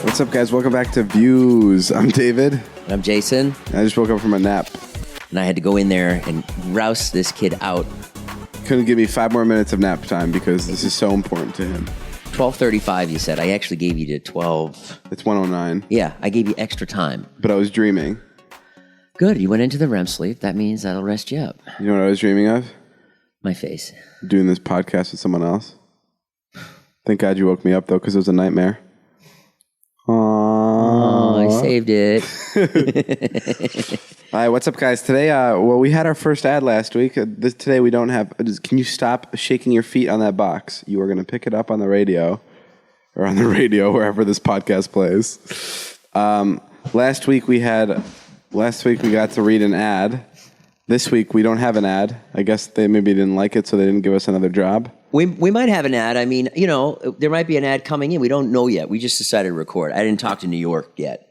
What's up, guys? Welcome back to Views. I'm David. And I'm Jason. I just woke up from a nap. And I had to go in there and rouse this kid out. Couldn't give me 5 more minutes of nap time because this is so important to him. 12:35, you said. I actually gave you to 12. It's 1:09. Yeah, I gave you extra time. But I was dreaming. Good. You went into the REM sleep. That means that'll rest you up. You know what I was dreaming of? My face. Doing this podcast with someone else. Thank God you woke me up, though, because it was a nightmare. Oh, I saved it. All right, what's up, guys? Today, we had our first ad last week. Today we don't have... Can you stop shaking your feet on that box? You are going to pick it up on the radio, or on the radio, wherever this podcast plays. Last week we got to read an ad. This week we don't have an ad. I guess they maybe didn't like it, so they didn't give us another job. We might have an ad. I mean, you know, there might be an ad coming in. We don't know yet. We just decided to record. I didn't talk to New York yet.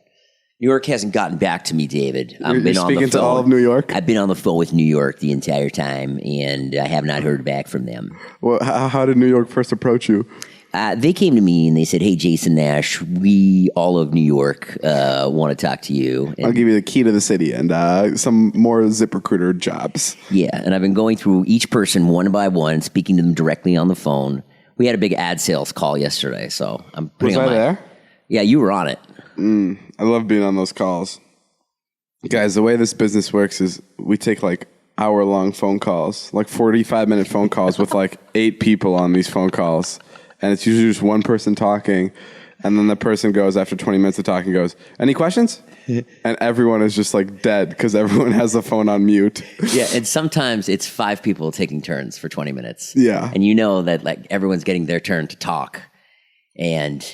New York hasn't gotten back to me, David. You're speaking to all of New York? I've been on the phone with New York the entire time, and I have not heard back from them. Well, how did New York first approach you? They came to me and they said, "Hey, Jason Nash, we all of New York want to talk to you." And I'll give you the key to the city and some more ZipRecruiter jobs. Yeah, and I've been going through each person one by one, speaking to them directly on the phone. We had a big ad sales call yesterday, so I'm putting Was on I there? Yeah, you were on it. I love being on those calls. Guys, the way this business works is we take like hour-long phone calls, like 45-minute phone calls with like 8 people on these phone calls. And it's usually just one person talking. And then the person goes, after 20 minutes of talking, goes, "Any questions?" And everyone is just like dead because everyone has the phone on mute. Yeah, and sometimes it's 5 people taking turns for 20 minutes. Yeah. And you know that like everyone's getting their turn to talk. And,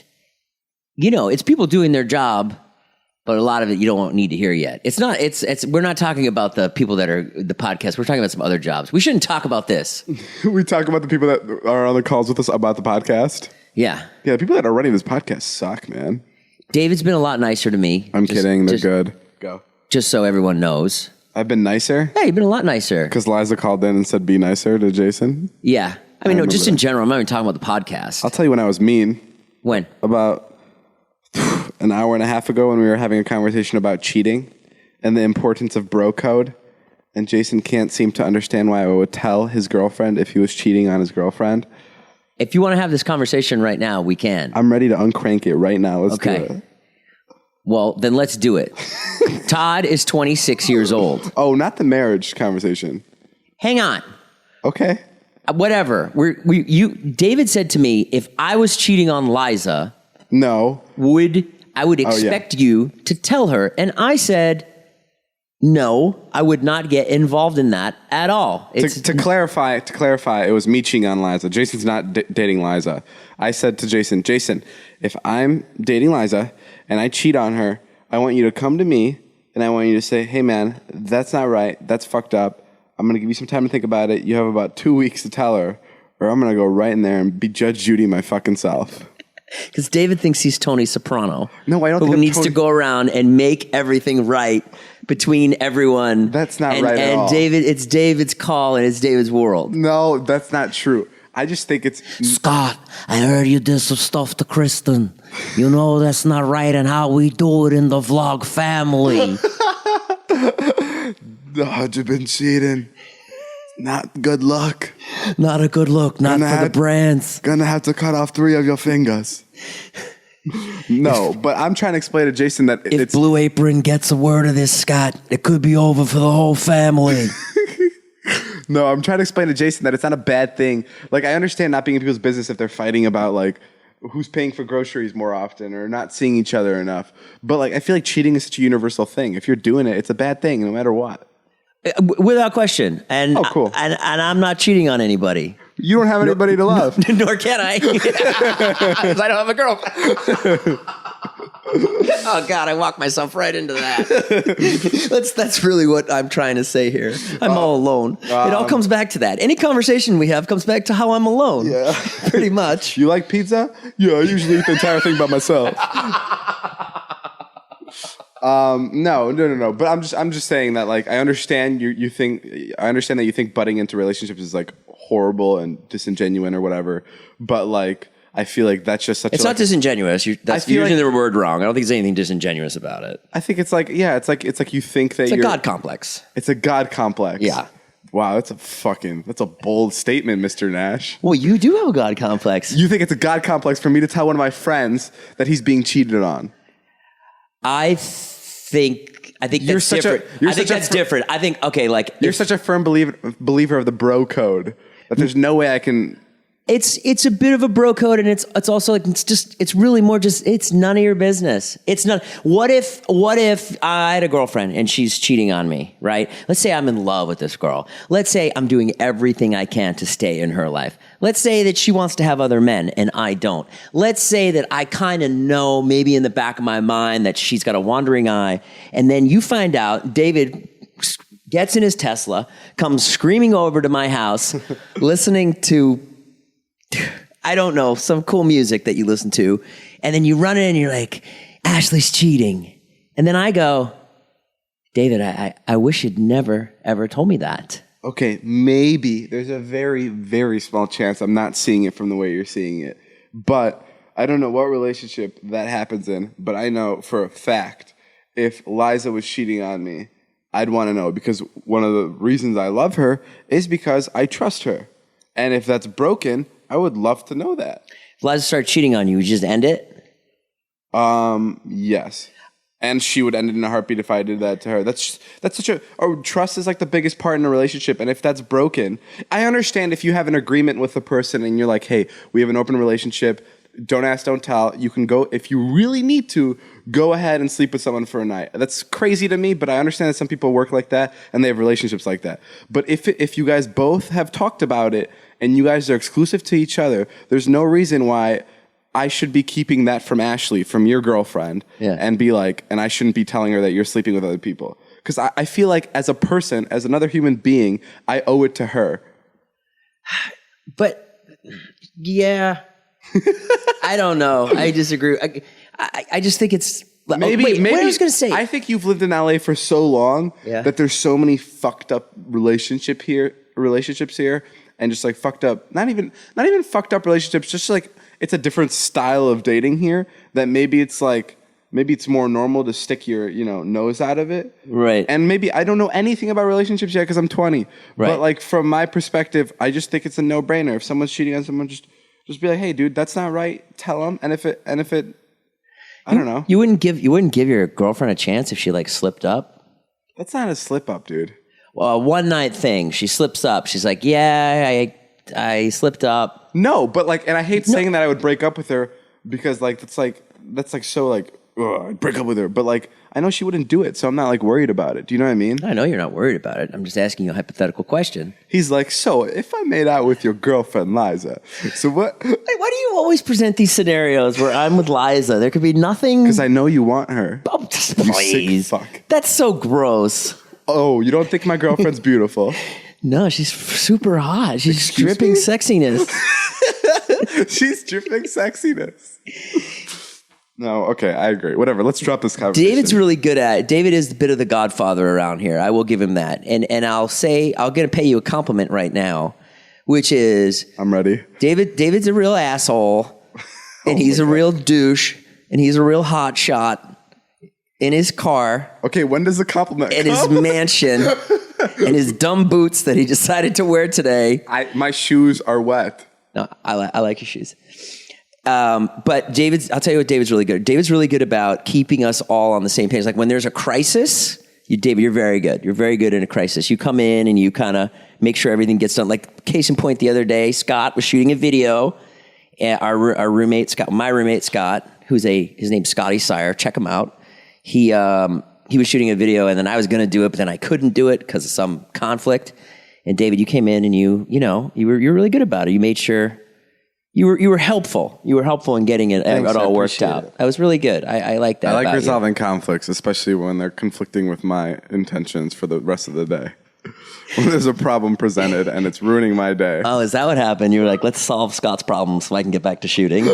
you know, it's people doing their job, but a lot of it you don't need to hear yet. We're not talking about the people that are the podcast. We're talking about some other jobs. We shouldn't talk about this. We talk about the people that are on the calls with us about the podcast. Yeah. Yeah, the people that are running this podcast suck, man. David's been a lot nicer to me. I'm kidding. They're good. Go. Just so everyone knows. I've been nicer? Yeah, you've been a lot nicer. Because Liza called in and said, "Be nicer" to Jason? Yeah. I mean, no, just in general. I'm not even talking about the podcast. I'll tell you when I was mean. When? About an hour and a half ago when we were having a conversation about cheating and the importance of bro code. And Jason can't seem to understand why I would tell his girlfriend if he was cheating on his girlfriend. If you want to have this conversation right now, we can. I'm ready to uncrank it right now. Let's do it. Well, then let's do it. Todd is 26 years old. Oh, not the marriage conversation. Hang on. Okay. Whatever. David said to me, if I was cheating on Liza, no, I would expect you to tell her. And I said, no, I would not get involved in that at all. To clarify, it was me cheating on Liza. Jason's not dating Liza. I said to Jason, if I'm dating Liza and I cheat on her, I want you to come to me and I want you to say, "Hey man, that's not right. That's fucked up. I'm going to give you some time to think about it. You have about 2 weeks to tell her, or I'm going to go right in there and be Judge Judy my fucking self." Because David thinks he's Tony Soprano. No, I don't think who I'm needs to go around and make everything right between everyone. That's not right at all. And it's David's call and it's David's world. No, that's not true. I just think it's... Scott, I heard you did some stuff to Kristen. You know that's not right and how we do it in the vlog family. You've been cheating. Not good luck. Not a good look. Not for the brands. Gonna have to cut off 3 of your fingers. No, but I'm trying to explain to Jason that if Blue Apron gets a word of this, Scott, it could be over for the whole family. No, I'm trying to explain to Jason that it's not a bad thing. Like, I understand not being in people's business if they're fighting about, like, who's paying for groceries more often or not seeing each other enough. But, like, I feel like cheating is such a universal thing. If you're doing it, it's a bad thing no matter what. Without question. And, cool. And I'm not cheating on anybody. You don't have anybody to love. Nor can I. Because I don't have a girlfriend. Oh, God, I walked myself right into that. That's really what I'm trying to say here. I'm all alone. It all comes back to that. Any conversation we have comes back to how I'm alone. Yeah. Pretty much. You like pizza? Yeah, I usually eat the entire thing by myself. No. But I'm just saying that, like, I understand that you think butting into relationships is like horrible and disingenuous or whatever. But like, I feel like that's just such. It's not disingenuous. That's feel using like- the word wrong. I don't think there's anything disingenuous about it. I think it's like you think that It's a you're God complex. It's a God complex. Yeah. Wow, that's a bold statement, Mr. Nash. Well, you do have a God complex. You think it's a God complex for me to tell one of my friends that he's being cheated on? I think You're that's such a- different. you're I think such a that's fr- different. I think You're such a firm believer of the bro code that there's no way I can. It's a bit of a bro code, and it's also like it's really more just it's none of your business. It's not. What if I had a girlfriend and she's cheating on me, right? Let's say I'm in love with this girl. Let's say I'm doing everything I can to stay in her life. Let's say that she wants to have other men and I don't. Let's say that I kind of know maybe in the back of my mind that she's got a wandering eye, and then you find out David gets in his Tesla, comes screaming over to my house, listening to, I don't know, some cool music that you listen to. And then you run in and you're like, Ashley's cheating. And then I go, David, I wish you'd never, ever told me that. Okay, maybe there's a very, very small chance I'm not seeing it from the way you're seeing it. But I don't know what relationship that happens in, but I know for a fact if Liza was cheating on me, I'd want to know, because one of the reasons I love her is because I trust her. And if that's broken, I would love to know that. If Liza started cheating on you, would you just end it? Yes. And she would end it in a heartbeat if I did that to her. That's such a trust is like the biggest part in a relationship. And if that's broken, I understand if you have an agreement with a person and you're like, hey, we have an open relationship. Don't ask, don't tell. You can go, if you really need to, go ahead and sleep with someone for a night. That's crazy to me, but I understand that some people work like that and they have relationships like that. But if you guys both have talked about it and you guys are exclusive to each other, there's no reason why I should be keeping that from Ashley, from your girlfriend, and be like, and I shouldn't be telling her that you're sleeping with other people. Because I feel like as a person, as another human being, I owe it to her. But, yeah... I don't know. I disagree. I just think it's maybe. What I was going to say. I think you've lived in LA for so long that there's so many fucked up relationships here, and just like fucked up. Not even fucked up relationships. Just like it's a different style of dating here. That maybe it's more normal to stick your nose out of it. Right. And maybe I don't know anything about relationships yet because I'm 20. Right. But like from my perspective, I just think it's a no-brainer. If someone's cheating on someone, just be like, hey, dude, that's not right. Tell them. And if it, I don't know. You wouldn't give your girlfriend a chance if she like slipped up? That's not a slip up, dude. Well, a one night thing. She slips up. She's like, yeah, I slipped up. No, but like, and I hate saying that I would break up with her because like, that's like so like, I'd break up with her. But like, I know she wouldn't do it. So I'm not like worried about it. Do you know what I mean? I know you're not worried about it. I'm just asking you a hypothetical question. He's like, so if I made out with your girlfriend, Liza, so what? Why do you always present these scenarios where I'm with Liza? There could be nothing. Because I know you want her. Oh, please. Sick fuck. That's so gross. Oh, you don't think my girlfriend's beautiful? No, she's super hot. She's dripping sexiness. She's dripping sexiness. No, okay, I agree. Whatever, let's drop this conversation. David's really good at it. David is a bit of the godfather around here. I will give him that. And I'm going to pay you a compliment right now, which is... I'm ready. David's a real asshole, and he's a real douche, and he's a real hot shot in his car. Okay, when does the compliment in come? his mansion, and his dumb boots that he decided to wear today. My shoes are wet. No, I like your shoes. But I'll tell you what David's really good at. David's really good about keeping us all on the same page. Like when there's a crisis, David, you're very good. You're very good in a crisis. You come in and you kind of make sure everything gets done. Like case in point, the other day, Scott was shooting a video. And our roommate, Scott, my roommate, Scott, his name's Scotty Sire. Check him out. He was shooting a video and then I was going to do it, but then I couldn't do it because of some conflict. And David, you came in and you were really good about it. You made sure you were helpful. You were helpful in getting it all worked out. That was really good. I like that. I like about resolving conflicts, especially when they're conflicting with my intentions for the rest of the day. When there's a problem presented and it's ruining my day. Oh, is that what happened? You were like, let's solve Scott's problem so I can get back to shooting.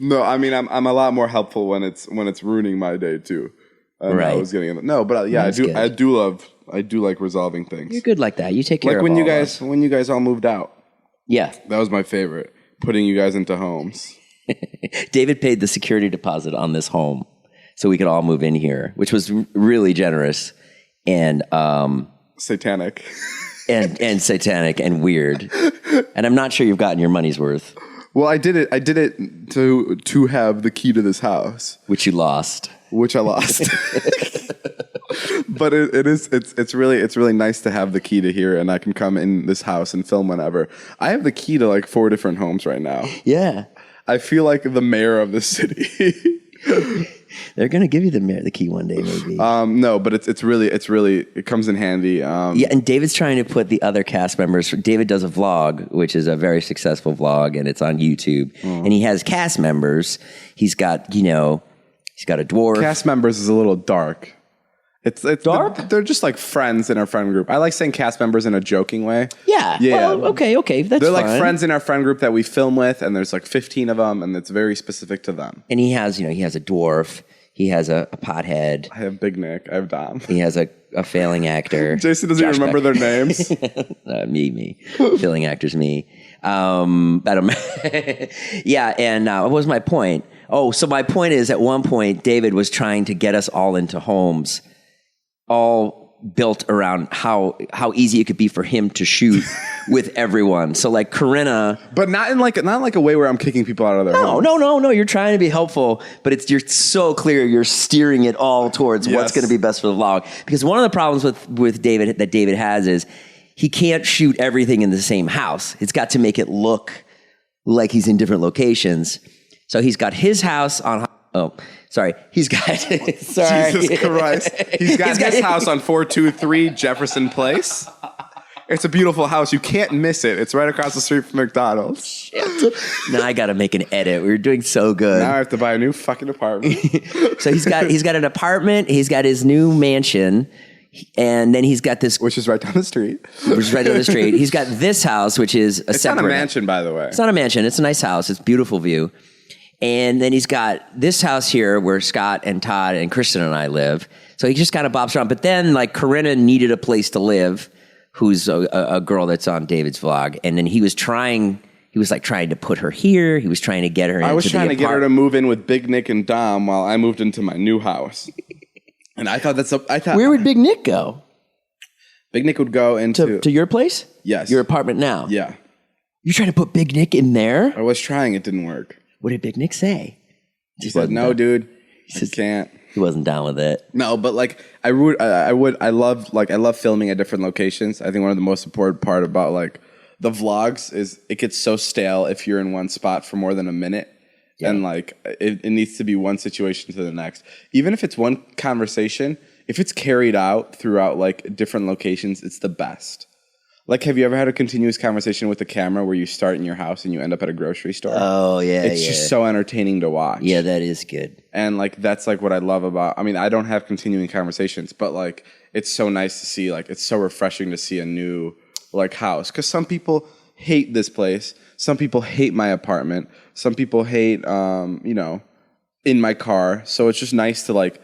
No, I mean I'm a lot more helpful when it's ruining my day too. Right. I was getting no, but yeah, I do like resolving things. You're good like that. You take care like of when all you of guys us. when you guys all moved out. Yeah. That was my favorite. putting you guys into homes. David paid the security deposit on this home so we could all move in here, which was really generous and satanic. and satanic and weird. And I'm not sure you've gotten your money's worth. Well, I did it to have the key to this house, Which you lost. Which I lost. But it's really nice to have the key to here, and I can come in this house and film whenever. I have the key to like 4 different homes right now. Yeah. I feel like the mayor of the city. They're gonna give you the key one day, maybe. No, but it comes in handy. Yeah, and David's trying to put the other cast members. David does a vlog, which is a very successful vlog, and it's on YouTube. And he has cast members. He's got a dwarf. Cast members is a little dark. It's dark? They're just like friends in our friend group. I like saying cast members in a joking way. Yeah. Well, okay. That's They're fine. like friends in our friend group that we film with, and there's like 15 of them, and it's very specific to them. And he has a dwarf. He has a pothead. I have Big Nick. I have Dom. He has a failing actor. Jason doesn't even remember their names. Me. Failing actor's me. Yeah, and what was my point? Oh, so my point is, at one point, David was trying to get us all into homes, all built around how easy it could be for him to shoot with everyone. So like Corinna, but not in like a way where I'm kicking people out of their homes. No. You're trying to be helpful, but you're so clear. You're steering it all towards what's going to be best for the vlog. Because one of the problems with David that David has is he can't shoot everything in the same house. It's got to make it look like he's in different locations. So he's got his house on. Oh, sorry. He's got. Sorry. Jesus Christ. He's got his house on 423 Jefferson Place. It's a beautiful house. You can't miss it. It's right across the street from McDonald's. Shit. Now I got to make an edit. We were doing so good. Now I have to buy a new fucking apartment. So he's got an apartment. He's got his new mansion. And then he's got this, which is right down the street. He's got this house, which is it's not a mansion, by the way. It's not a mansion. It's a nice house. It's a beautiful view. And then he's got this house here where Scott and Todd and Kristen and I live. So he just kind of bobs around. But then like Corinna needed a place to live, who's a girl that's on David's vlog. And then he was trying to put her here. He was trying to get her into I was trying to get her to move in with Big Nick and Dom while I moved into my new house. And I thought where would Big Nick go? Big Nick would go into to your place? Yes. Your apartment now? Yeah. You're trying to put Big Nick in there? I was trying. It didn't work. What did Big Nick say? He said, "No, dude, I can't." He wasn't down with it. No, but like I love filming at different locations. I think one of the most important part about like the vlogs is it gets so stale if you're in one spot for more than a minute. Yeah. And like it needs to be one situation to the next. Even if it's one conversation, if it's carried out throughout like different locations, it's the best. Like, have you ever had a continuous conversation with the camera where you start in your house and you end up at a grocery store? Oh, yeah, It's just so entertaining to watch. Yeah, that is good. And, like, that's, like, what I love about... I mean, I don't have continuing conversations, but, like, it's so nice to see, like, it's so refreshing to see a new, like, house. Because some people hate this place. Some people hate my apartment. Some people hate, in my car. So it's just nice to, like,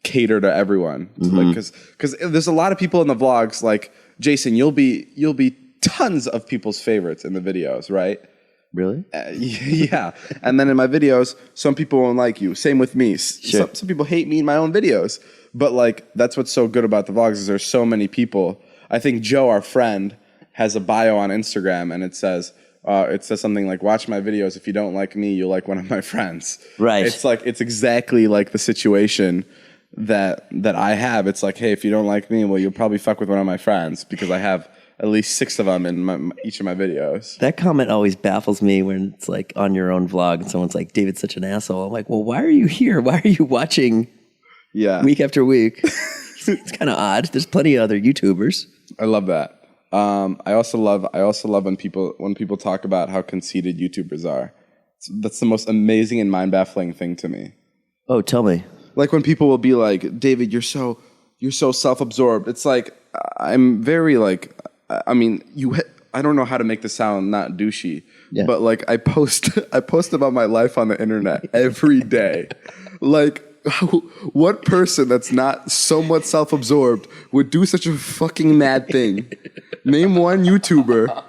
cater to everyone. Mm-hmm. Because there's a lot of people in the vlogs, like... Jason, you'll be tons of people's favorites in the videos, right? Really? Yeah. And then in my videos, some people won't like you. Same with me. Sure. Some people hate me in my own videos. But like that's what's so good about the vlogs is there's so many people. I think Joe, our friend, has a bio on Instagram and it says something like, "Watch my videos. If you don't like me, you'll like one of my friends." Right. It's exactly like the situation that I have. It's like, hey, if you don't like me, well, you'll probably fuck with one of my friends because I have at least 6 of them in each of my videos. That comment always baffles me when it's like on your own vlog and someone's like, "David's such an asshole." I'm like, well, why are you here? Why are you watching week after week? It's kind of odd. There's plenty of other YouTubers. I love that. I also love when people talk about how conceited YouTubers are. That's the most amazing and mind-baffling thing to me. Oh, tell me. Like when people will be like, "David, you're so self-absorbed." It's like I'm very like, I mean, I don't know how to make this sound not douchey, but like I post about my life on the internet every day. Like, what person that's not somewhat self-absorbed would do such a fucking mad thing? Name one YouTuber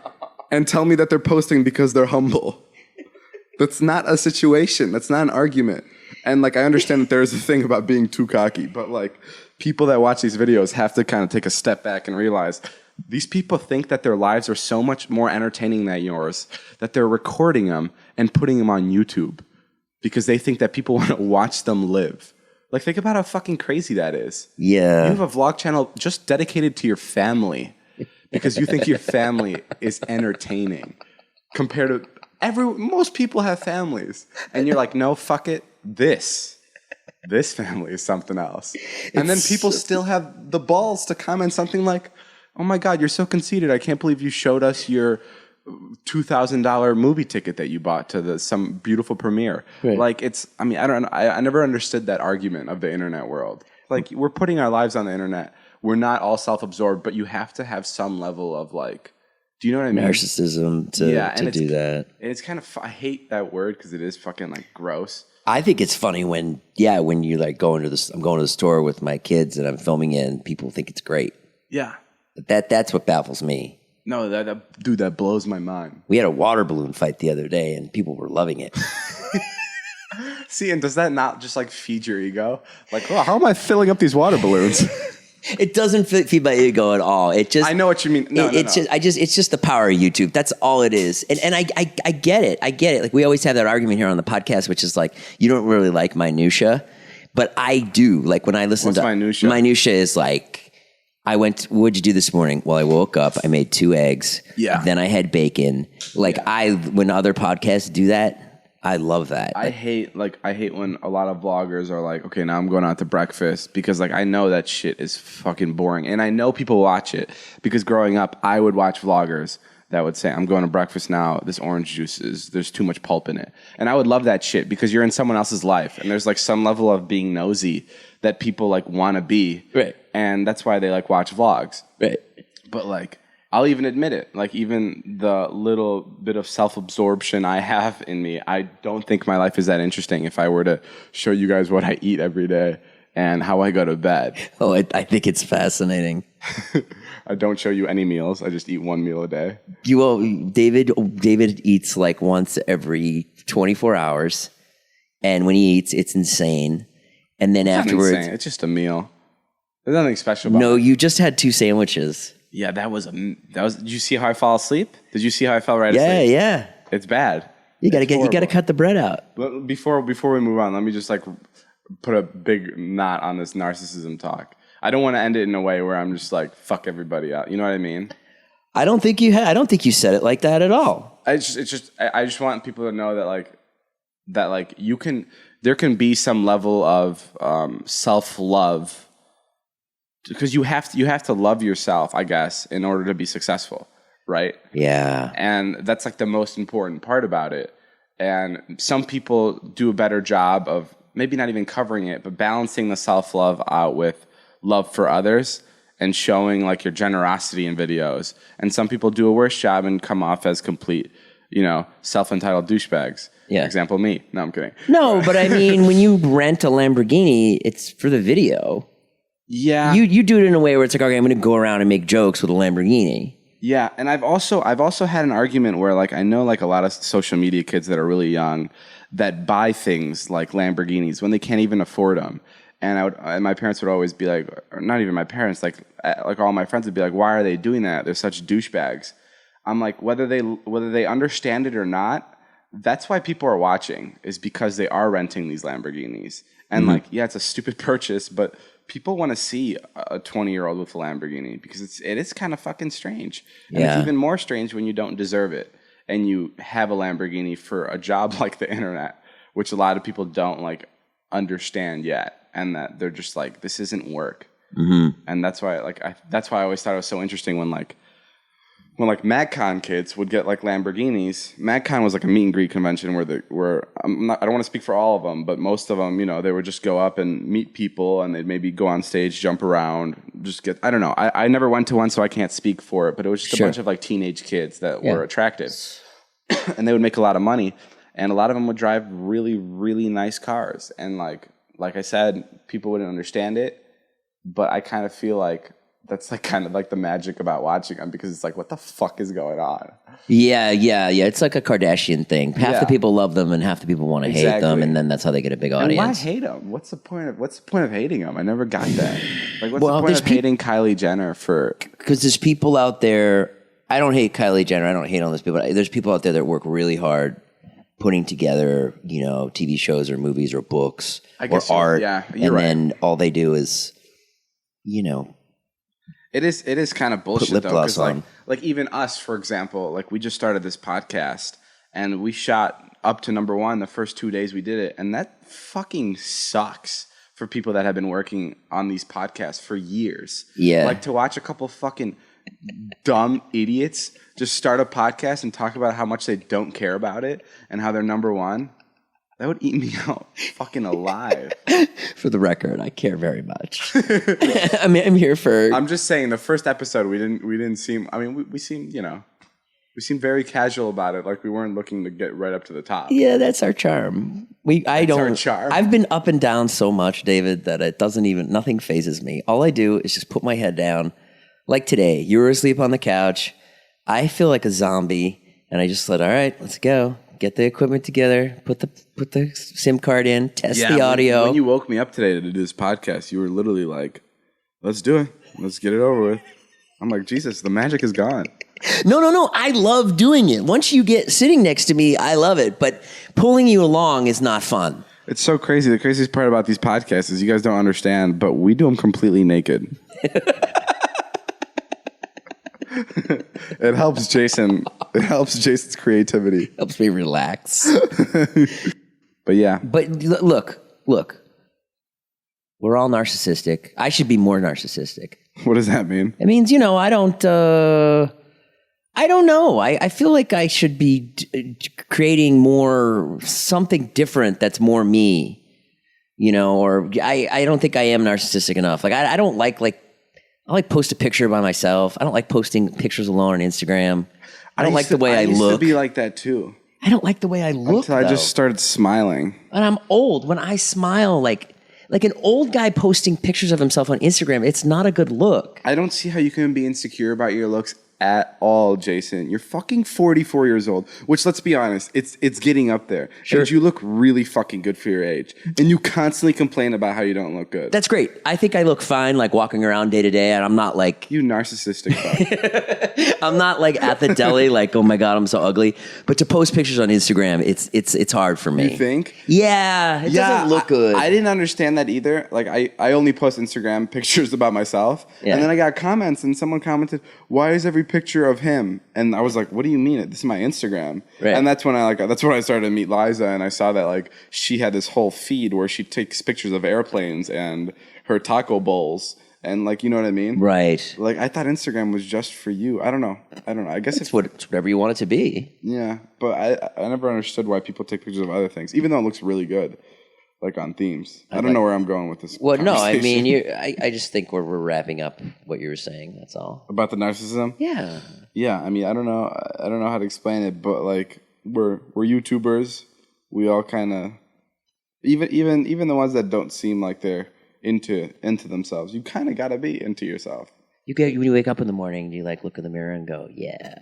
and tell me that they're posting because they're humble. That's not a situation. That's not an argument. And like, I understand that there's a thing about being too cocky, but like, people that watch these videos have to kind of take a step back and realize these people think that their lives are so much more entertaining than yours that they're recording them and putting them on YouTube because they think that people want to watch them live. Like, think about how fucking crazy that is. Yeah. You have a vlog channel just dedicated to your family because you think your family is entertaining compared to most people have families. And you're like, no, fuck it. This family is something else. And then people still have the balls to comment something like, oh my God, you're so conceited. I can't believe you showed us your $2,000 movie ticket that you bought to some beautiful premiere. Right. Like, I never understood that argument of the internet world. Like, we're putting our lives on the internet. We're not all self-absorbed, but you have to have some level of like, do you know what I mean? Narcissism to do that. And it's kind of, I hate that word because it is fucking like gross. I think it's funny when you like I'm going to the store with my kids and I'm filming it and people think it's great. Yeah. That's what baffles me. No, that blows my mind. We had a water balloon fight the other day and people were loving it. See, and does that not just like feed your ego? Like, oh, how am I filling up these water balloons? It doesn't feed my ego at all. It just, I know what you mean. It's just the power of YouTube. That's all it is. And I get it. I get it. Like, we always have that argument here on the podcast, which is like, you don't really like minutia, but I do. Like, when I listen What's minutia? Minutia is like, what'd you do this morning? Well, I woke up, I made 2 eggs. Yeah. Then I had bacon. Like, when other podcasts do that, I love that. I hate when a lot of vloggers are like, okay, now I'm going out to breakfast because like I know that shit is fucking boring. And I know people watch it because growing up, I would watch vloggers that would say, I'm going to breakfast now. This orange juice there's too much pulp in it. And I would love that shit because you're in someone else's life. And there's like some level of being nosy that people like want to be. Right. And that's why they like watch vlogs. Right. But like, I'll even admit it. Like, even the little bit of self-absorption I have in me, I don't think my life is that interesting if I were to show you guys what I eat every day and how I go to bed. Oh, I think it's fascinating. I don't show you any meals. I just eat one meal a day. David eats like once every 24 hours. And when he eats, it's insane. And then afterwards... Insane. It's just a meal. There's nothing special about it. No, you just had 2 sandwiches. Yeah, that was. Did you see how I fall asleep? Did you see how I fell right asleep? Yeah. It's bad. You gotta cut the bread out. But before we move on, let me just like put a big knot on this narcissism talk. I don't want to end it in a way where I'm just like fuck everybody out. You know what I mean? I don't think you said it like that at all. I just want people to know that like there can be some level of self-love. Because you have to love yourself, I guess, in order to be successful, right? Yeah. And that's like the most important part about it. And some people do a better job of maybe not even covering it, but balancing the self-love out with love for others and showing like your generosity in videos. And some people do a worse job and come off as complete, self-entitled douchebags. Yeah. Example, me. No, I'm kidding. No, but I mean, when you rent a Lamborghini, it's for the video. Yeah. You do it in a way where it's like, okay, I'm going to go around and make jokes with a Lamborghini. Yeah, and I've also had an argument where like I know like a lot of social media kids that are really young that buy things like Lamborghinis when they can't even afford them. And my parents would always be like, or not even my parents, like all my friends would be like, why are they doing that? They're such douchebags. I'm like, whether they understand it or not, that's why people are watching, is because they are renting these Lamborghinis. And like, yeah, it's a stupid purchase, but people want to see a 20-year-old with a Lamborghini because it is kind of fucking strange. And it's even more strange when you don't deserve it and you have a Lamborghini for a job like the internet, which a lot of people don't like understand yet, and that they're just like, this isn't work. Mm-hmm. And that's why I always thought it was so interesting when Mgacon kids would get like Lamborghinis. Mgacon was like a meet and greet convention where I don't want to speak for all of them, but most of them, they would just go up and meet people and they'd maybe go on stage, jump around, I don't know. I never went to one, so I can't speak for it, but it was just a bunch of like teenage kids that were attractive and they would make a lot of money. And a lot of them would drive really, really nice cars. And like I said, people wouldn't understand it, but I kind of feel like that's like kind of like the magic about watching them, because it's like, what the fuck is going on? Yeah. It's like a Kardashian thing. Half the people love them and half the people want to hate them, and then that's how they get a big audience. And why hate them? What's the point of hating them? I never got that. Like, what's the point of hating Kylie Jenner for? Because there's people out there. I don't hate Kylie Jenner. I don't hate all those people. There's people out there that work really hard putting together, TV shows or movies or books or art. Yeah, you're right. And then all they do is, It is kind of bullshit, lip though, gloss because on. like even us, for example, like we just started this podcast and we shot up to number 1 the first 2 days we did it, and that fucking sucks for people that have been working on these podcasts for years. Yeah, like to watch a couple fucking dumb idiots just start a podcast and talk about how much they don't care about it and how they're number 1. That would eat me out fucking alive. For the record, I care very much. I mean, I'm here for. I'm just saying, the first episode we didn't seem. I mean, we seemed we seemed very casual about it, like we weren't looking to get right up to the top. Yeah, that's our charm. Our charm. I've been up and down so much, David, that it doesn't even nothing phases me. All I do is just put my head down. Like today, you were asleep on the couch. I feel like a zombie, and I just said, "All right, let's go." Get the equipment together, put the SIM card in, test the audio. When you woke me up today to do this podcast, you were literally like, "Let's do it. Let's get it over with." I'm like, Jesus, the magic is gone. No. I love doing it. Once you get sitting next to me, I love it. But pulling you along is not fun. It's so crazy. The craziest part about these podcasts is you guys don't understand, but we do them completely naked. It helps Jason. It helps Jason's creativity. Helps me relax. But yeah. But look. We're all narcissistic. I should be more narcissistic. What does that mean? It means, I don't know. I feel like I should be creating more something different that's more me, or I don't think I am narcissistic enough. Like I don't like post a picture by myself. I don't like posting pictures alone on Instagram. I don't like the way I look. I used to be like that too. I don't like the way I look, until I just started smiling. And I'm old. When I smile, like an old guy posting pictures of himself on Instagram, it's not a good look. I don't see how you can be insecure about your looks at all, Jason. You're fucking 44 years old, which, let's be honest, it's getting up there. Sure. And you look really fucking good for your age. And you constantly complain about how you don't look good. That's great. I think I look fine, like walking around day to day, and I'm not like... You narcissistic fuck. I'm not like at the deli, like, oh my God, I'm so ugly. But to post pictures on Instagram, it's hard for me. You think? Yeah, it doesn't look good. I didn't understand that either. Like, I only post Instagram pictures about myself. Yeah. And then I got comments, and someone commented, "Why is every picture of him?" And I was like, "What do you mean? This is my Instagram." Right. And that's when I started to meet Liza, and I saw that like she had this whole feed where she takes pictures of airplanes and her taco bowls, and like, you know what I mean? Right. Like, I thought Instagram was just for you. I don't know. I guess it's whatever you want it to be. Yeah, but I never understood why people take pictures of other things, even though it looks really good. Like on themes. I don't know where I'm going with this. Well, no, I mean, I just think we're wrapping up what you were saying. That's all. About the narcissism? Yeah. Yeah. I mean, I don't know how to explain it, but like we're YouTubers. We all kind of, even the ones that don't seem like they're into themselves. You kind of got to be into yourself. When you wake up in the morning, do you like look in the mirror and go, yeah?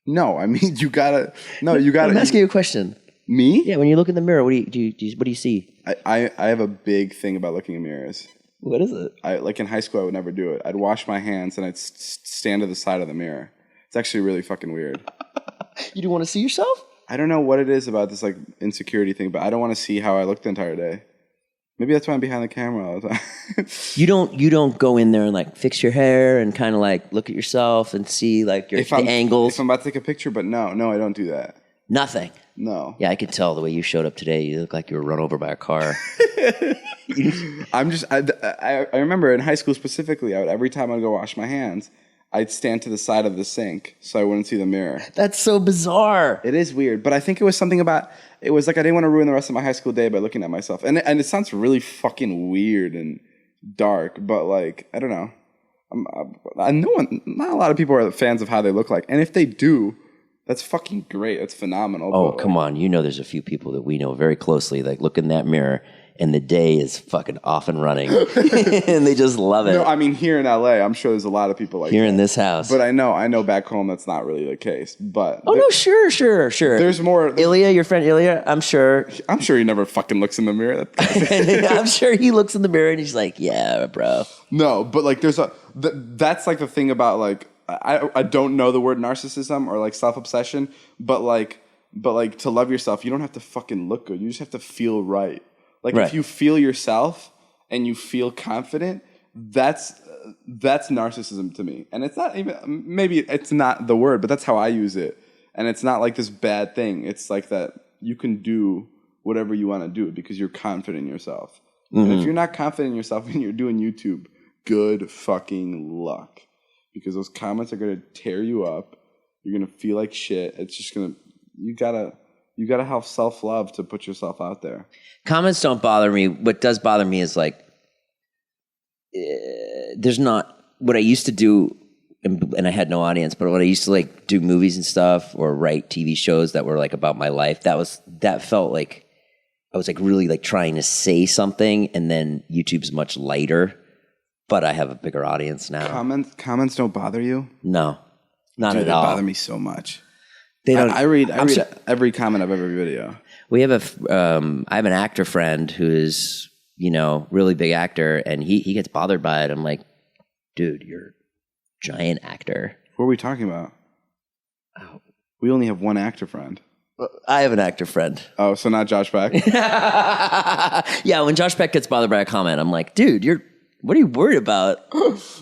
No, I mean you gotta. I'm asking you a question. Me? Yeah, when you look in the mirror, what do you see? I have a big thing about looking in mirrors. What is it? Like in high school, I would never do it. I'd wash my hands and I'd stand to the side of the mirror. It's actually really fucking weird. You don't want to see yourself? I don't know what it is about this like insecurity thing, but I don't want to see how I look the entire day. Maybe that's why I'm behind the camera all the time. You don't go in there and like fix your hair and kind of like look at yourself and see like the angles. If I'm about to take a picture, but no, I don't do that. Nothing. No. Yeah, I could tell the way you showed up today. You look like you were run over by a car. I remember in high school specifically, every time I'd go wash my hands, I'd stand to the side of the sink so I wouldn't see the mirror. That's so bizarre. It is weird, but I think it was something about, it was like I didn't want to ruin the rest of my high school day by looking at myself. And it sounds really fucking weird and dark, but like, I don't know. Not a lot of people are fans of how they look like. And if they do, that's fucking great. That's phenomenal. Oh, come on. You know there's a few people that we know very closely that look in that mirror and the day is fucking off and running. And they just love it. No, I mean, here in LA, I'm sure there's a lot of people like Here that. in this house. But I know back home that's not really the case. But no, sure. There's more. Ilya, your friend Ilya, I'm sure he never fucking looks in the mirror. I'm sure he looks in the mirror and he's like, yeah, bro. No, but like that's like the thing about like I don't know the word narcissism or like self-obsession, but like to love yourself, you don't have to fucking look good. You just have to feel right. Like if you feel yourself and you feel confident, that's narcissism to me. And it's not even, maybe it's not the word, but that's how I use it. And it's not like this bad thing. It's like that you can do whatever you want to do because you're confident in yourself. And if you're not confident in yourself and you're doing YouTube, good fucking luck. Because those comments are going to tear you up. You're going to feel like shit. It's just going to, you gotta have self-love to put yourself out there. Comments don't bother me. What does bother me is like, there's not what I used to do, and I had no audience. But when I used to like do movies and stuff or write TV shows that were like about my life, that felt like I was like really like trying to say something. And then YouTube's much lighter, but I have a bigger audience now. Comments don't bother you? No, not Dude, at all. They bother me so much. They don't. I read every comment of every video. We have I have an actor friend who is, really big actor, and he gets bothered by it. I'm like, dude, you're a giant actor. What are we talking about? Oh. We only have one actor friend. I have an actor friend. Oh, so not Josh Beck? Yeah, when Josh Beck gets bothered by a comment, I'm like, dude, what are you worried about?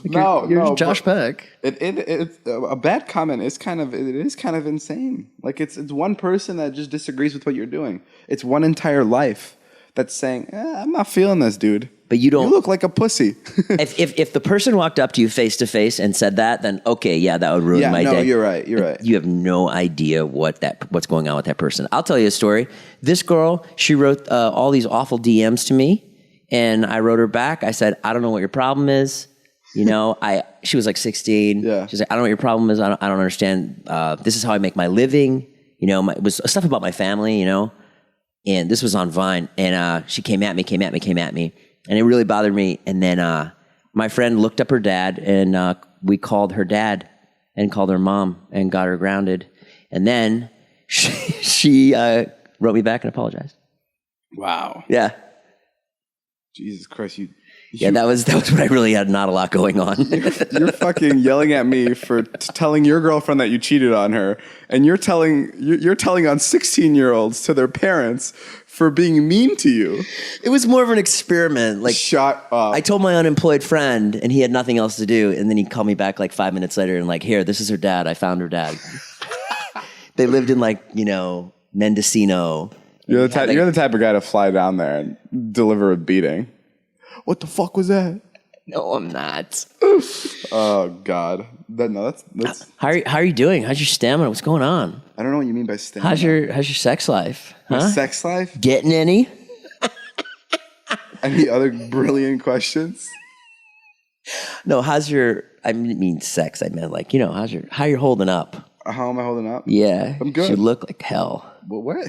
You're Josh Beck. It's a bad comment is kind of insane. Like it's one person that just disagrees with what you're doing. It's one entire life that's saying, I'm not feeling this, dude. But you don't. You look like a pussy. if the person walked up to you face to face and said that, then okay, yeah, that would ruin my day. Yeah, no, you're right. You have no idea what's going on with that person. I'll tell you a story. This girl, she wrote all these awful DMs to me. And I wrote her back. I said, I don't know what your problem is. She was like 16. Yeah. She's like, I don't know what your problem is. I don't understand. This is how I make my living. It was stuff about my family, and this was on Vine. And she came at me. And it really bothered me. And then my friend looked up her dad, and we called her dad and called her mom and got her grounded. And then she wrote me back and apologized. Wow. Yeah. Jesus Christ, Yeah, that was when I really had not a lot going on. You're fucking yelling at me for telling your girlfriend that you cheated on her, and you're telling on 16-year-olds to their parents for being mean to you. It was more of an experiment. Like, shut up. I told my unemployed friend, and he had nothing else to do, and then he called me back like 5 minutes later and like, here, this is her dad. I found her dad. They lived in Mendocino. You're the type of guy to fly down there and deliver a beating. What the fuck was that? No, I'm not. Oh God, that's. How are you doing? How's your stamina? What's going on? I don't know what you mean by stamina. How's your sex life? My sex life? Getting any? Any other brilliant questions? No, how's your? I mean sex. I meant like how you're holding up. How am I holding up? Yeah, I'm good. You look like hell. Well, what?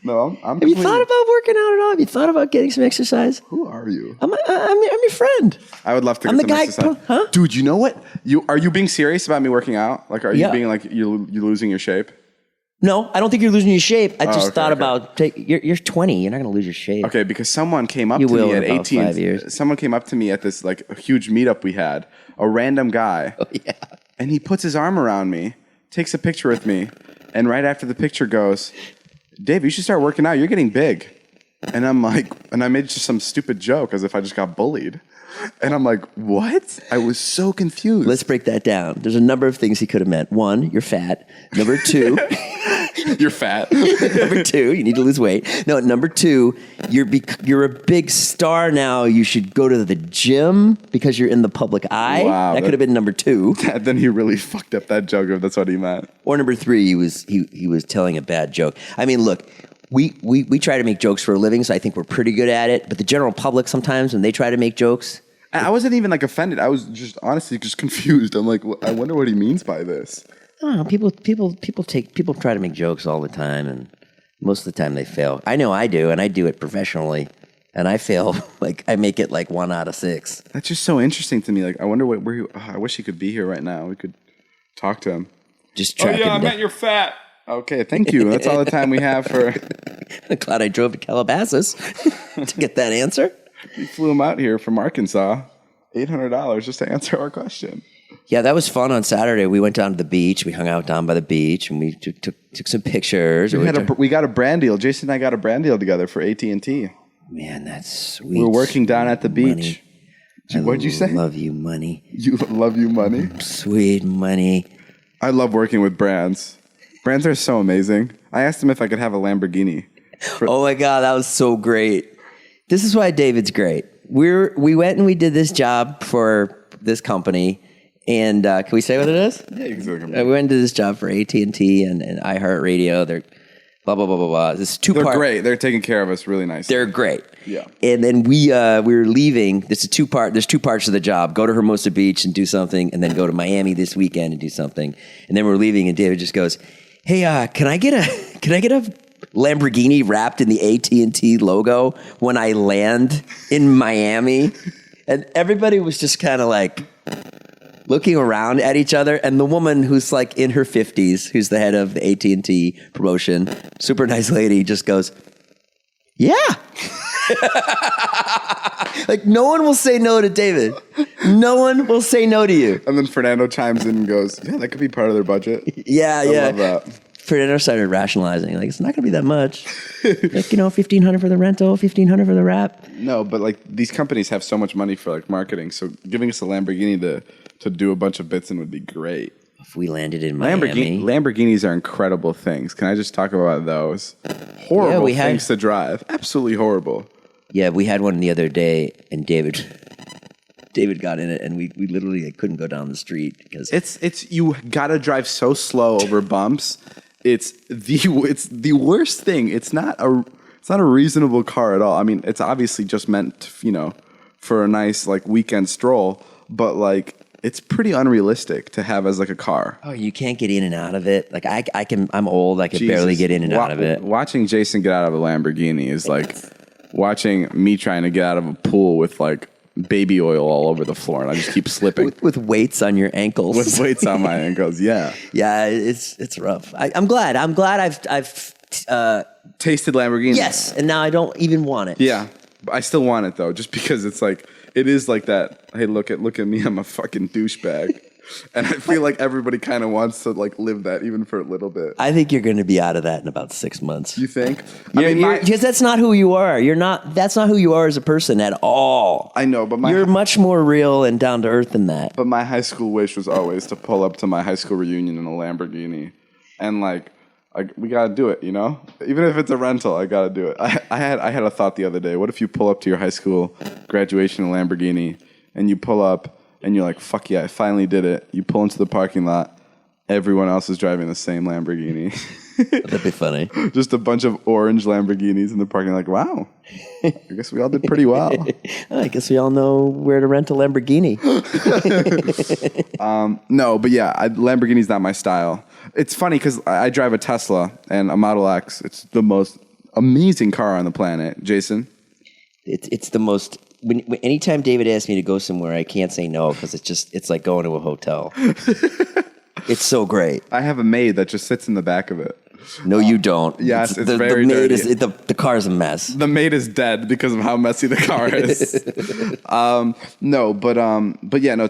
No, I'm. Have you thought about working out at all? Have you thought about getting some exercise? Who are you? I'm your friend. I would love to. I'm get the some guy. exercise. Huh? Dude, you know what? Are you being serious about me working out? Like, are you being like you're losing your shape? No, I don't think you're losing your shape. I just thought okay. about you're 20. You're not going to lose your shape. Okay, because someone came up to me at 18. 5 years. Someone came up to me at this like a huge meetup we had. A random guy. Oh yeah. And he puts his arm around me, takes a picture with me, and right after the picture goes, Dave, you should start working out. You're getting big. And I'm like, and I made just some stupid joke as if I just got bullied. And I'm like, what? I was so confused. Let's break that down. There's a number of things he could have meant. One, you're fat. Number two, you're fat. Number two, you need to lose weight. No, number two, you're a big star now. You should go to the gym because you're in the public eye. Wow, that could have been number two. Then he really fucked up that joke if that's what he meant. Or number three, he was telling a bad joke. I mean, look, we try to make jokes for a living, so I think we're pretty good at it. But the general public sometimes when they try to make jokes, I wasn't even like offended. I was just honestly just confused. I'm like, I wonder what he means by this. I don't know. People try to make jokes all the time, and Most of the time they fail. I know I do, and I do it professionally. And I fail, like, I make it like 1 out of 6. That's just so interesting to me. Like, I wonder I wish he could be here right now. We could talk to him. Just track him down. you're fat. Okay, thank you. That's all the time we have for... I'm glad I drove to Calabasas to get that answer. We flew him out here from Arkansas. $800 just to answer our question. Yeah, that was fun on Saturday. We went down to the beach. We hung out down by the beach, and we took some pictures. We got a brand deal. Jason and I got a brand deal together for AT&T. Man, that's sweet. We're working down at the beach. What'd you say? Love you, money. You love you, money? Sweet money. I love working with brands. Brands are so amazing. I asked him if I could have a Lamborghini. Oh my God, that was so great. This is why David's great. We went and we did this job for this company. And can we say what it is? Yeah, exactly. We went and did this job for AT&T and iHeartRadio. They're blah, blah, blah, blah, blah. This They're great. They're taking care of us really nicely. They're great. Yeah. And then we were leaving. There's two parts of the job. Go to Hermosa Beach and do something, and then go to Miami this weekend and do something. And then we're leaving, and David just goes, "Hey, can I get a Lamborghini wrapped in the AT&T logo when I land in Miami?" And everybody was just kind of like looking around at each other, and the woman who's like in her 50s, who's the head of the AT&T promotion, super nice lady, just goes, "Yeah." Like, no one will say no to David. No one will say no to you. And then Fernando chimes in and goes, "Yeah, that could be part of their budget." Yeah, I love that. Fernando started rationalizing, like, it's not going to be that much. Like, $1,500 for the rental, $1,500 for the wrap. No, but like these companies have so much money for like marketing, so giving us a Lamborghini to do a bunch of bits in would be great. If we landed in Miami. Lamborghinis are incredible things. Can I just talk about those? Horrible things to drive. Absolutely horrible. Yeah, we had one the other day, and David got in it, and we literally couldn't go down the street because it's you gotta drive so slow over bumps. It's the worst thing. It's not a reasonable car at all. I mean, it's obviously just meant, for a nice like weekend stroll, but like it's pretty unrealistic to have as like a car. Oh, you can't get in and out of it. Like I'm old. I can barely get in and out of it. Watching Jason get out of a Lamborghini is like watching me trying to get out of a pool with like baby oil all over the floor, and I just keep slipping with weights on your ankles. With weights on my ankles, yeah. Yeah, it's rough. I'm glad I've tasted Lamborghini. Yes, and now I don't even want it. Yeah, I still want it though, just because it's like it is like that. Hey, look at me, I'm a fucking douchebag. And I feel like everybody kind of wants to like live that even for a little bit. I think you're going to be out of that in about 6 months. You think? Because that's not who you are. That's not who you are as a person at all. I know, but you're much more real and down to earth than that. But my high school wish was always to pull up to my high school reunion in a Lamborghini, and we gotta do it. Even if it's a rental, I gotta do it. I had a thought the other day. What if you pull up to your high school graduation in a Lamborghini, and you pull up? And you're like, fuck yeah, I finally did it. You pull into the parking lot. Everyone else is driving the same Lamborghini. That'd be funny. Just a bunch of orange Lamborghinis in the parking lot. Like, wow. I guess we all did pretty well. I guess we all know where to rent a Lamborghini. No, but yeah, Lamborghini's not my style. It's funny because I drive a Tesla and a Model X. It's the most amazing car on the planet. Jason? It's the most... Anytime David asks me to go somewhere, I can't say no because it's like going to a hotel. It's so great. I have a maid that just sits in the back of it. No, you don't. Yes, it's very dirty. The car's a mess. The maid is dead because of how messy the car is. It's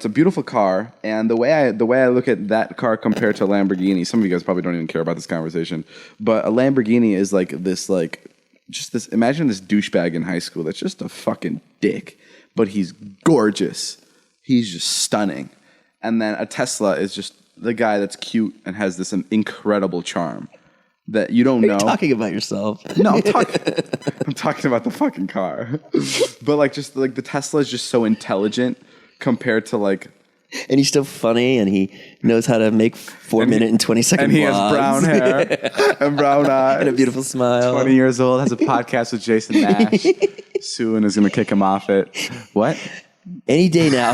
a beautiful car. And the way I look at that car compared to a Lamborghini, some of you guys probably don't even care about this conversation, but a Lamborghini is like this imagine this douchebag in high school that's just a fucking dick, but he's gorgeous. He's just stunning. And then a Tesla is just the guy that's cute and has this incredible charm that you don't know. Are you talking about yourself? No, I'm talking about the fucking car. But the Tesla is just so intelligent compared to like... And he's still funny, and he knows how to make 4-minute and 20-second vlogs. And he has brown hair and brown eyes. And a beautiful smile. 20 years old, has a podcast with Jason Nash. Sue is going to kick him off it. What? Any day now.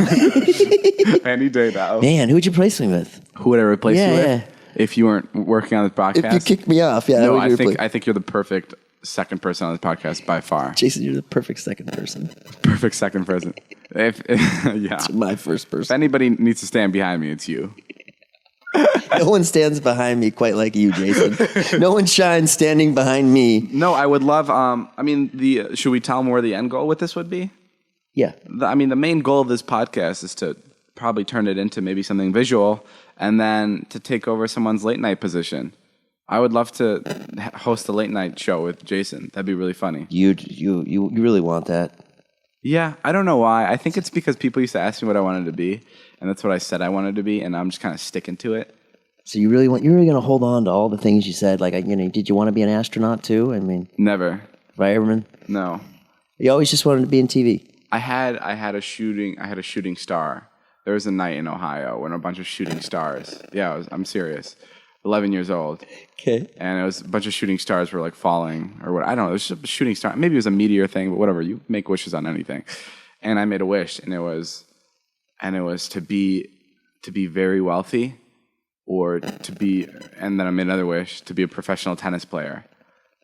Any day now. Man, who would you replace me with? Who would I replace you with? if you weren't working on this podcast. If you kick me off, yeah. No, I think you're the perfect second person on this podcast by far. Jason, you're the perfect second person. Perfect second person. Yeah. It's my first If person. anybody needs to stand behind me, it's you. No one stands behind me quite like you, Jason. No one shines standing behind me. No, I would love. Should we tell them where the end goal with this would be? Yeah. The main goal of this podcast is to probably turn it into maybe something visual, and then to take over someone's late night position. I would love to host a late night show with Jason. That'd be really funny. You really want that? Yeah, I don't know why. I think it's because people used to ask me what I wanted to be, and that's what I said I wanted to be, and I'm just kind of sticking to it. So you're really going to hold on to all the things you said? Like, did you want to be an astronaut too? I mean, Never. Fireman? No. You always just wanted to be in TV. I had a shooting star. There was a night in Ohio when a bunch of shooting stars. Yeah, I'm serious. 11 years old. Okay. And it was a bunch of shooting stars were like falling or what. I don't know. It was just a shooting star. Maybe it was a meteor thing, but whatever. You make wishes on anything. And I made a wish, and it was to be very wealthy, or to be. And then I made another wish to be a professional tennis player,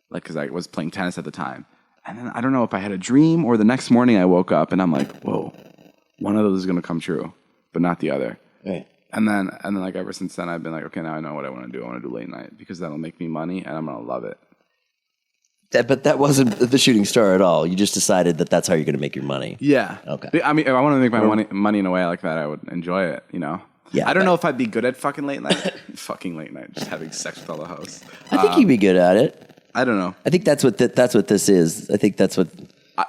like because I was playing tennis at the time. And then I don't know if I had a dream or the next morning I woke up and I'm like, whoa, one of those is going to come true, but not the other. Right. And then like ever since then, I've been like, okay, now I know what I want to do. I want to do late night because that'll make me money and I'm going to love it. But that wasn't the shooting star at all. You just decided that that's how you're going to make your money. Yeah. Okay. I mean, if I want to make my money in a way like that, I would enjoy it, you know? Yeah. I don't know if I'd be good at fucking late night. Fucking late night, just having sex with all the hosts. I think you'd be good at it. I don't know. I think that's what this is. I think that's what.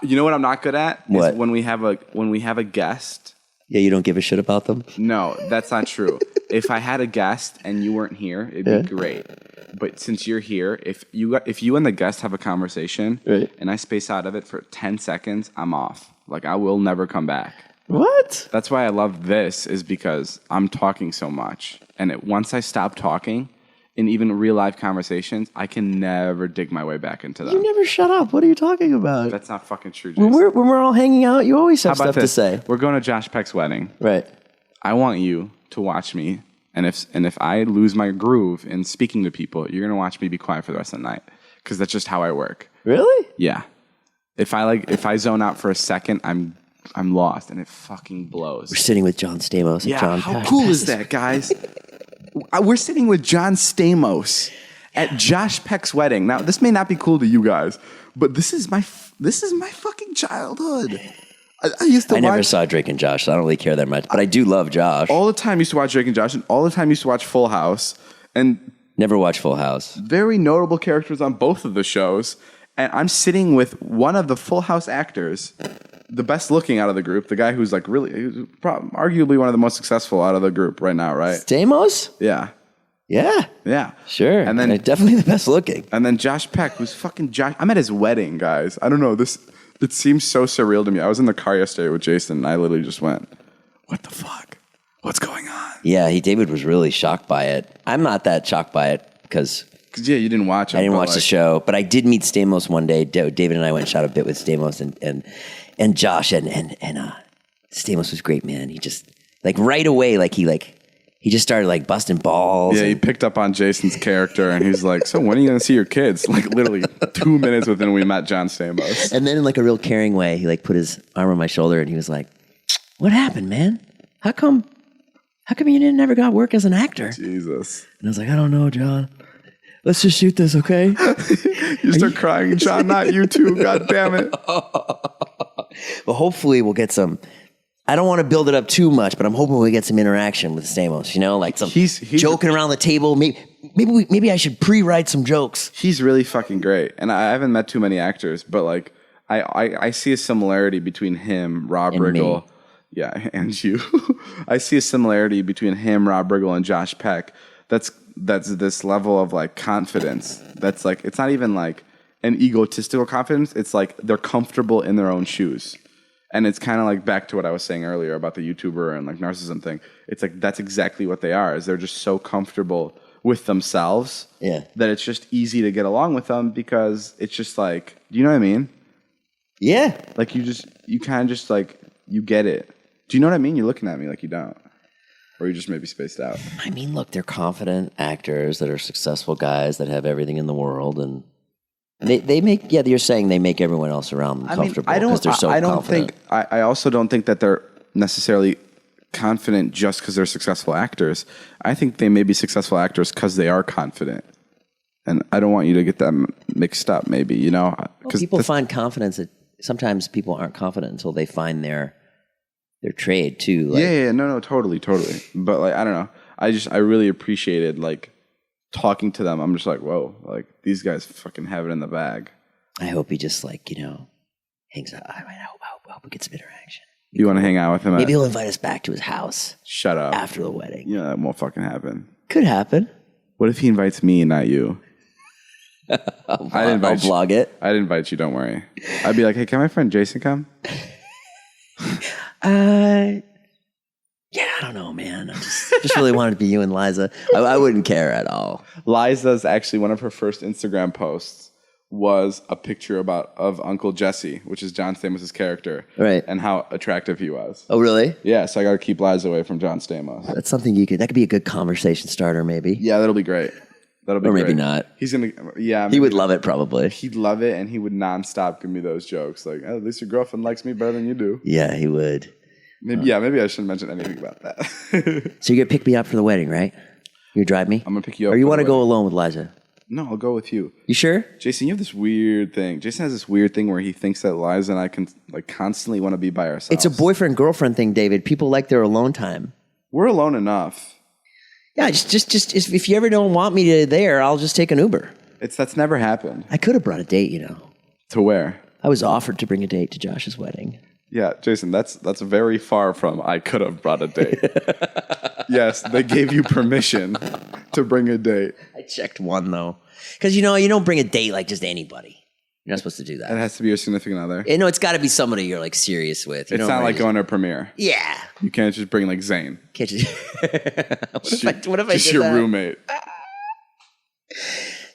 You know what I'm not good at? What? Is when we have a guest. Yeah, you don't give a shit about them? No, that's not true. If I had a guest and you weren't here, it'd be great. But since you're here, if you and the guest have a conversation and I space out of it for 10 seconds, I'm off. Like, I will never come back. What? That's why I love this, is because I'm talking so much. And once I stop talking, in even real life conversations, I can never dig my way back into them. You never shut up. What are you talking about? That's not fucking true, Jason. When we're all hanging out, you always have How about stuff to say. We're going to Josh Peck's wedding. Right. I want you to watch me, and if I lose my groove in speaking to people, you're gonna watch me be quiet for the rest of the night, because that's just how I work. Really? Yeah. If I zone out for a second, I'm lost, and it fucking blows. We're sitting with John Stamos. Yeah. John, How cool is that, guys? We're sitting with John Stamos at Josh Peck's wedding. Now, this may not be cool to you guys, but this is my fucking childhood. I used to I never saw Drake and Josh, so I don't really care that much. But I do love Josh. all the time used to watch Drake and Josh, and all the time used to watch Full House, and Never watched Full House. very notable characters on both of the shows. And I'm sitting with one of the Full House actors, the best looking out of the group, the guy who's like arguably one of the most successful out of the group right now, right? Stamos? Yeah. Yeah. Yeah. Sure. And then definitely the best looking. And then Josh Peck, who's fucking Josh. I'm at his wedding, guys. I don't know. It seems so surreal to me. I was in the car yesterday with Jason, and I literally just went, what the fuck? What's going on? Yeah, David was really shocked by it. I'm not that shocked by it because Yeah, you didn't watch it. I didn't watch the show, but I did meet Stamos one day. David and I went and shot a bit with Stamos and Josh, and Stamos was great, man. He just right away, he just started busting balls. Yeah, he picked up on Jason's character, and he's like, so when are you going to see your kids? Like, literally 2 minutes within we met John Stamos. And then in a real caring way, he put his arm on my shoulder, and he was like, what happened, man? How come you never got work as an actor? Jesus. And I was like, I don't know, John. Let's just shoot this, okay? You start crying, John, not you too. God damn it. Well, hopefully we'll get some. I don't want to build it up too much, but I'm hoping we get some interaction with Stamos. Some He's joking around the table. Maybe I should pre-write some jokes. He's really fucking great. And I haven't met too many actors, but I see a similarity between him, Rob Riggle. Me. Yeah, and you. I see a similarity between him, Rob Riggle, and Josh Peck. That's this level of confidence. That's it's not even an egotistical confidence. It's they're comfortable in their own shoes. And it's kind of back to what I was saying earlier about the YouTuber and narcissism thing. It's that's exactly what they are. Is they're just so comfortable with themselves that it's just easy to get along with them, because it's just do you know what I mean? Yeah. You kind of just you get it. Do you know what I mean? You're looking at me like you don't. Or you just maybe spaced out? I mean, look, they're confident actors that are successful guys that have everything in the world, and they make. Yeah, you're saying they make everyone else around them comfortable because they're so confident. I also don't think that they're necessarily confident just because they're successful actors. I think they may be successful actors because they are confident, and I don't want you to get them mixed up. Maybe because people find confidence that sometimes people aren't confident until they find their trade too. Like, no, totally. But like, I don't know. I really appreciated like talking to them. I'm just like, whoa, like these guys fucking have it in the bag. I hope he just like hangs out. I hope we get some interaction. You want to hang out with him? Maybe he'll invite us back to his house. Shut up. After the wedding. Yeah, that won't fucking happen. Could happen. What if he invites me and not you? I'll vlog it. I'd invite you. Don't worry. I'd be like, hey, can my friend Jason come? Yeah, I don't know, man. I just really wanted to be you and Liza. I wouldn't care at all. Liza's actually one of her first Instagram posts was a picture of Uncle Jesse, which is John Stamos' character, right? And how attractive he was. Oh, really? Yeah. So I got to keep Liza away from John Stamos. That's something that could be a good conversation starter, maybe. Yeah, that'll be great. Or maybe not. He's gonna. Yeah, he would love it probably. He'd love it, and he would nonstop give me those jokes like, "Oh, at least your girlfriend likes me better than you do." Yeah, he would. Maybe I shouldn't mention anything about that. So you're gonna pick me up for the wedding, right? You drive me? I'm gonna pick you up. Or you want to go alone with Liza? No, I'll go with you. You sure? Jason, you have this weird thing. Jason has this weird thing where he thinks that Liza and I can like constantly want to be by ourselves. It's a boyfriend-girlfriend thing, David. People like their alone time. We're alone enough. Yeah, just if you ever don't want me there, I'll just take an Uber. That's never happened. I could have brought a date, To where? I was offered to bring a date to Josh's wedding. Yeah, Jason, that's very far from I could have brought a date. Yes, they gave you permission to bring a date. I checked one though, because you don't bring a date like just anybody. You're not supposed to do that. It has to be your significant other. No, it's got to be somebody you're like serious with. It's not like going to a premiere. Yeah. You can't just bring like Zane. Can't you? What if I just did your that? roommate?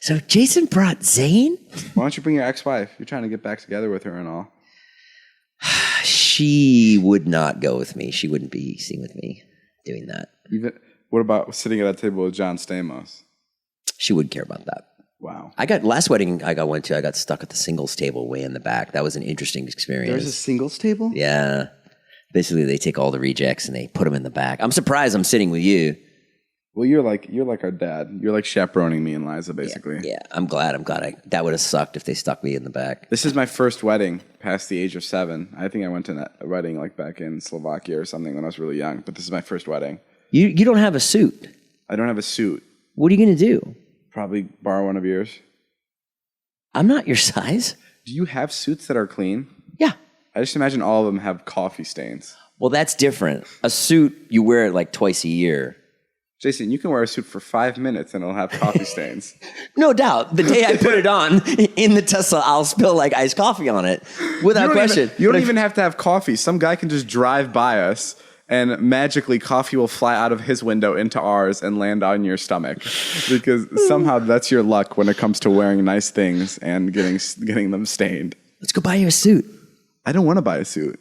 So Jason brought Zane? Why don't you bring your ex-wife? You're trying to get back together with her and all. She would not go with me. She wouldn't be seen with me doing that. What about sitting at a table with John Stamos? She wouldn't care about that. Wow. Last wedding I went to, I got stuck at the singles table way in the back. That was an interesting experience. There's a singles table? Yeah. Basically, they take all the rejects and they put them in the back. I'm surprised I'm sitting with you. Well, you're like our dad. You're like chaperoning me and Liza, basically. Yeah. I'm glad. That would have sucked if they stuck me in the back. This is my first wedding past the age of 7. I think I went to a wedding like back in Slovakia or something when I was really young. But this is my first wedding. You don't have a suit. I don't have a suit. What are you going to do? Probably borrow one of yours. I'm not your size. Do you have suits that are clean? Yeah. I just imagine all of them have coffee stains. Well, that's different. A suit, you wear it like twice a year. Jason, you can wear a suit for 5 minutes and it'll have coffee stains. No doubt. The day I put it on in the Tesla, I'll spill like iced coffee on it without question. You don't even have to have coffee. Some guy can just drive by us and magically coffee will fly out of his window into ours and land on your stomach. Because somehow that's your luck when it comes to wearing nice things and getting them stained. Let's go buy you a suit. I don't want to buy a suit.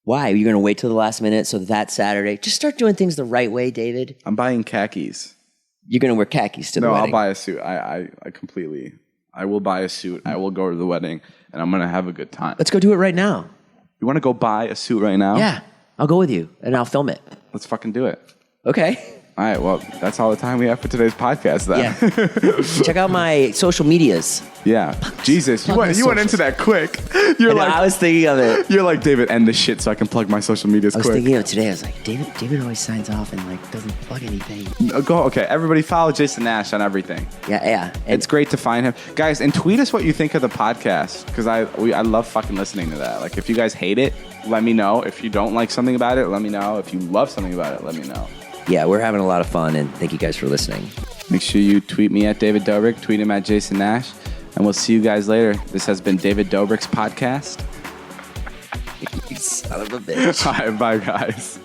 Why? Are you going to wait till the last minute so that Saturday? Just start doing things the right way, David. I'm buying khakis. You're going to wear khakis to the wedding? No, I'll buy a suit. I will buy a suit. I will go to the wedding and I'm going to have a good time. Let's go do it right now. You want to go buy a suit right now? Yeah. I'll go with you, and I'll film it. Let's fucking do it. Okay. All right, well, that's all the time we have for today's podcast, then. Yeah. Check out my social medias. Yeah. Jesus, you went into that quick. I was thinking of it. You're like, David, end this shit so I can plug my social medias quick. I was thinking of it today. I was like, David always signs off and like doesn't plug anything. Okay, everybody follow Jason Nash on everything. Yeah. And it's great to find him. Guys, and tweet us what you think of the podcast, because I love fucking listening to that. Like, if you guys hate it, let me know. If you don't like something about it, let me know. If you love something about it, let me know. Yeah, we're having a lot of fun, and thank you guys for listening. Make sure you tweet me at David Dobrik, tweet him at Jason Nash, and we'll see you guys later. This has been David Dobrik's podcast. You son of a bitch. All right, bye, guys.